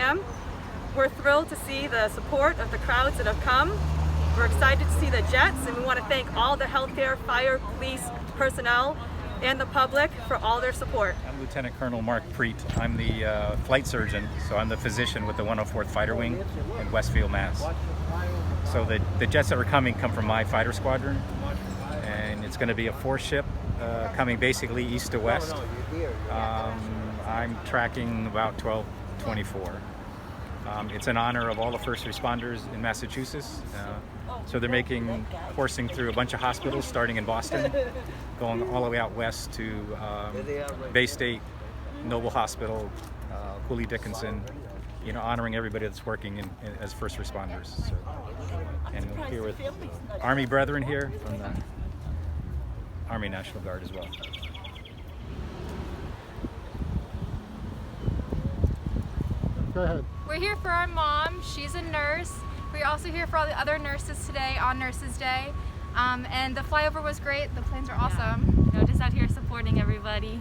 Framingham. We're thrilled to see the support of the crowds that have come. We're excited to see the jets, and we want to thank all the healthcare, fire, police personnel and the public for all their support. I'm Lieutenant Colonel Mark Preet. I'm the flight surgeon, so I'm the physician with the 104th Fighter Wing in Westfield, Mass. So the jets that are coming come from my fighter squadron, and it's going to be a 4-ship coming basically east to west. I'm tracking about 1224. It's in honor of all the first responders in Massachusetts. So they're coursing through a bunch of hospitals starting in Boston, going all the way out west to Bay State, Noble Hospital, Cooley Dickinson, honoring everybody that's working as first responders. So, and we're here with Army brethren here from the Army National Guard as well. Go ahead. We're here for our mom. She's a nurse. We're also here for all the other nurses today on Nurses Day. And the flyover was great. The planes are awesome. Just out here supporting everybody.